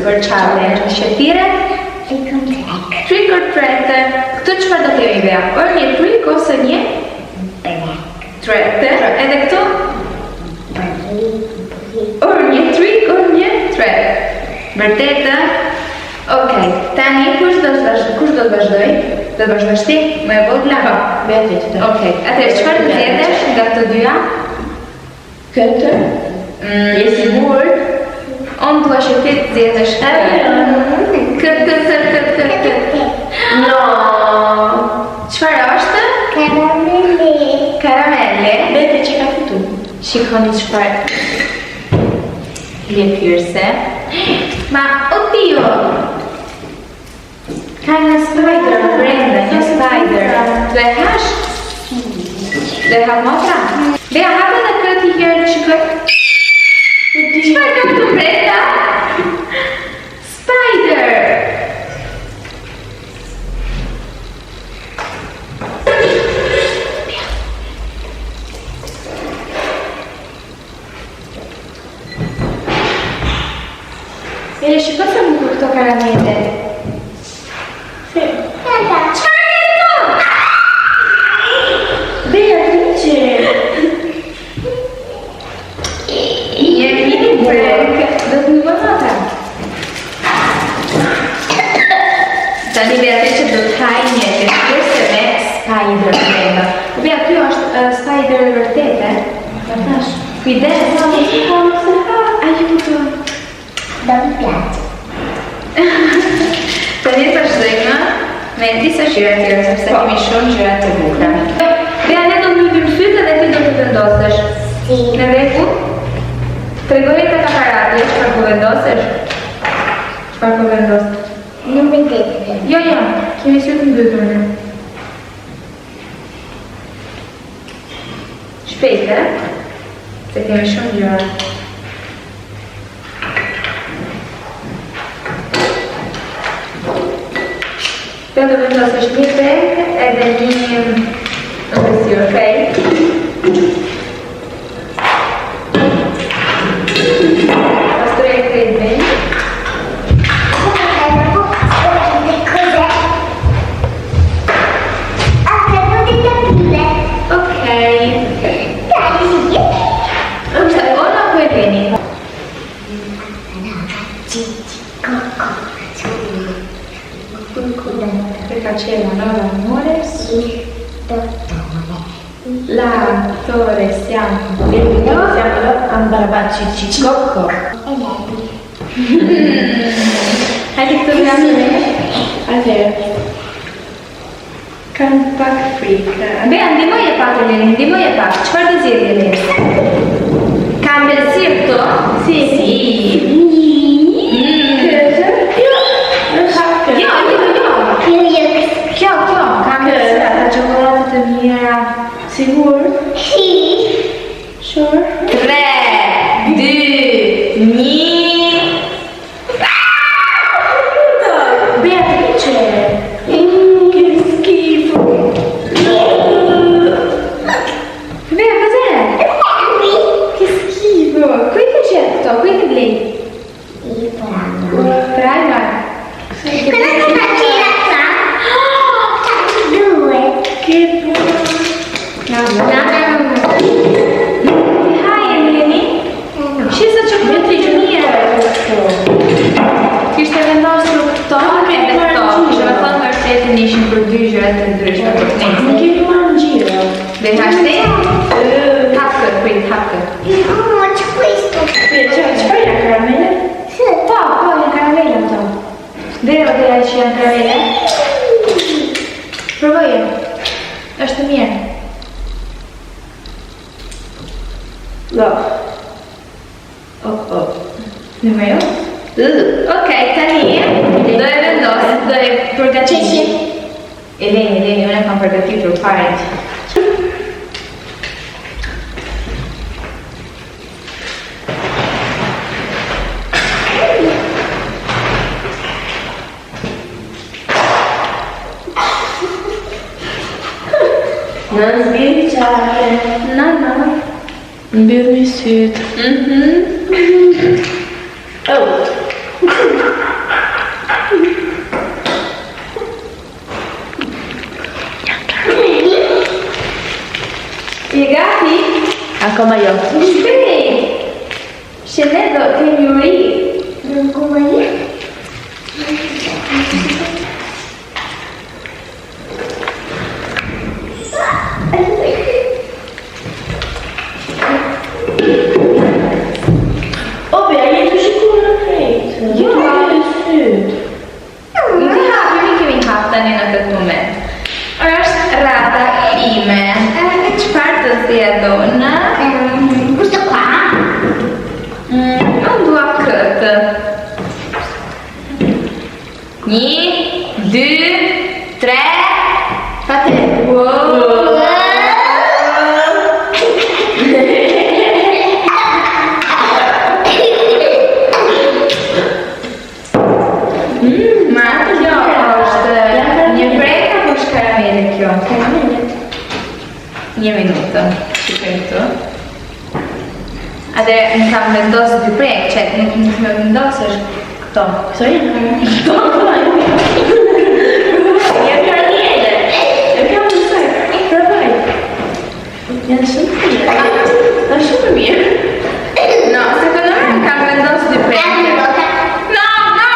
super challenge. Shëtire? Trick or treat. Këtë çfarë do të kemi Bea? Or një trick ose një? Treat. Edhe këtu? Or një trick or një treat. Vërtetë? Okej, tani kush do të vazhdoj? Do të vazhdosh ti? Më e vogla? Po, Beatrice. Okej, atëherë çfarë do zgjedhësh nga këto dyja? Këtë? Je sigurt? On dua që ti të zgjedhësh këtë. No. Çfarë është? Karamelle. Bete që ka fitu. Shikoni çfarë lëpirse. Ma, oddio! Ka një spider brenda, një spider. Do e hash? Do e hap motra? Bea, hapë edhe këtë i herë shikoj. Çfarë ka këtu brenda? Spider! Bea, shikoj se më këto karamele. Tani Beatrice do të haj një lëpirse me spider brenda. Bea, kjo është spider vërtete. Ta thash. Kujdes. Ajuto. Do më pjatë. Tani të shdojmë me disa gjëra tjera, sepse kemi shumë gjëra të bukura. Bea, ne do të mbyllim sytë dhe ti do të vendosesh. Në rregull? Tregoje tek aparati, çfarë po vendosesh? Çfarë po vendos? Nuk më këtë. Jo, kemi sytë mbytur ne. Shpejt, se kemi shumë gjëra. Të do vendosesh një pek edhe një ëmbësirë, okej? Pastroj këtë bene. Faceva l'amore sul dottore. L'attore siamo Ambarabacci Cicocco. E lei? Hai detto grazie? Allora. Compact freak. Bea, ndihmoj e pak Eleni, ndihmoj e pak. Çfarë do zgjedhje Eleni? Kambëlsirë këto? Si. Kjo, kam ata çokoladët e mira. Sigur? Si. Sure? 3, 2, 1. Beatrice! Che schifo! Bea, cos'è? Che schifo! Qui che c'è tutto? Qui che lei? Il primer. Cosa che faccio in realtà? Che buono! Hi Eleni! She's such a good engineer! Kishte vendosur këto me këto. Kishte me thonë vërtetin ishin për dy gjëra të ndryshme për të nesër. Nuk kemi marrë në gjiro. Dhe i hashte? Hapkët, prit, hapkët. C'è questo. Çfarë janë karamele? Po, janë karamele këto. Dhe që janë karamele? Provoje. Është mirë. Lo. Në me jo? Okej, tani do e vendos, do e përgatitur. Eleni, unë e kam përgatitur fare. Në zbirë qake. Na. Mbirë një sytë. Oh. Akoma jo. Shpejt! Që ne do kemi uri. Akoma jo. Ope, a jetë shikuar në krejtë. Jo. Syt. Nuk kemi hapë tani në këtë moment. Është rada ime. Çfarë të zgjedhun? Questo qua? Unë dua këtë. 1, 2, 3. Fate. Wow. Ma kjo është një brek apo është karamele kjo? Karamellet. 1 minutë. Shikoj këtu. Atë më kam vendosë dy brek, që nuk më vendosësh këto. Këto janë karamellet. Janë karamellet. E kam në saj. Provaj. Janë shumë të mirë. Janë shumë të mirë. No, secondo me më kam vendosë dy brek. No, no!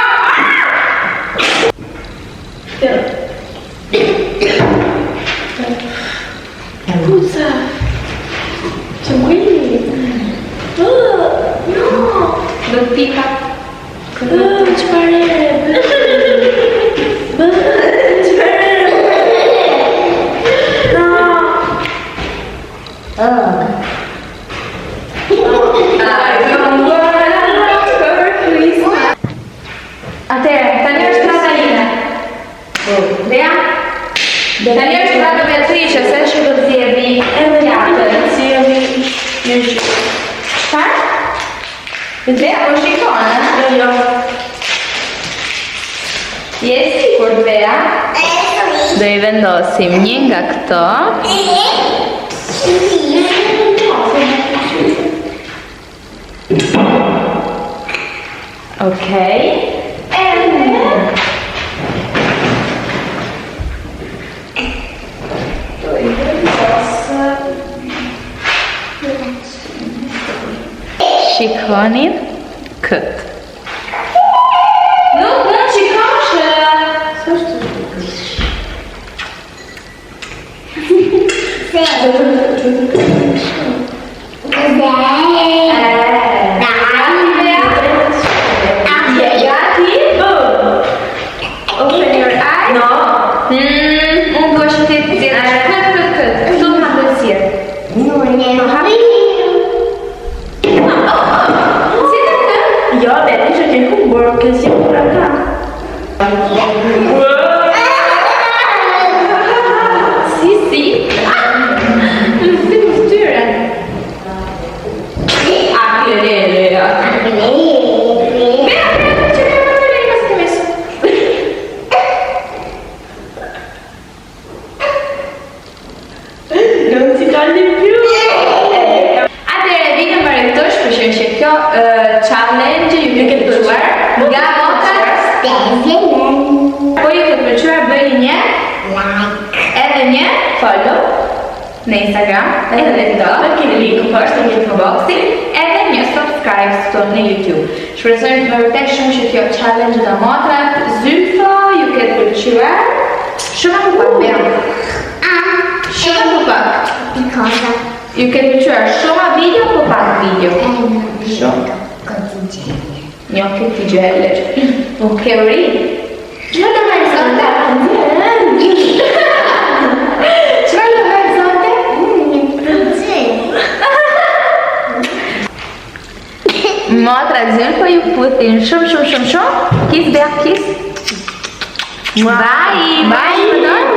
Scusa. Sono quelli. Oh, no. Do pika. Ci parerebbe. Ci parerebbe. No. Oh. Atëherë, tani është rada ime. Dea? Tani është rada Beatrice, se që do zjedhi edhe jatër. Çfarë? Dea, po shikon, Jo. Je sigur, Dea? Do I vendosim një nga këto. Okej. Shikoni këtë. Nuk shikosh. Open your eyes. No. Unë do është të zjedhë këtë. Këtu më do zjedhë. Non è Io vabbè, dice che il cubo che sia pure acá. Si, si. Në film të tyre. Aklerele. Që ka më të lejnë së të mesu. Non si toglie più. Atëherë, vinë më rëtosh për që kjo challenge ju këtë pëlqyer nga motra. Po ju këtë pëlqyer bëni një edhe një follow në Instagram, edhe në TikTok, keni linku poshtë në info boxi, edhe një subscribe këtu në YouTube. Shpresojmë të më vërtet shumë që kjo challenge nga motrat Zyfo ju këtë pëlqyer. Shumë më pak bëjmë. Shumë më pak. Ju këtë pëlqyer shumë video po pak video. Shumë. Një këtë t'i gjeller. Ke uri? Çfarë do bëj sonte? Çfarë do bëj sonte? Motra Zyfo ju putin shumë. Kiss, Bea, kiss. Bye. Bye.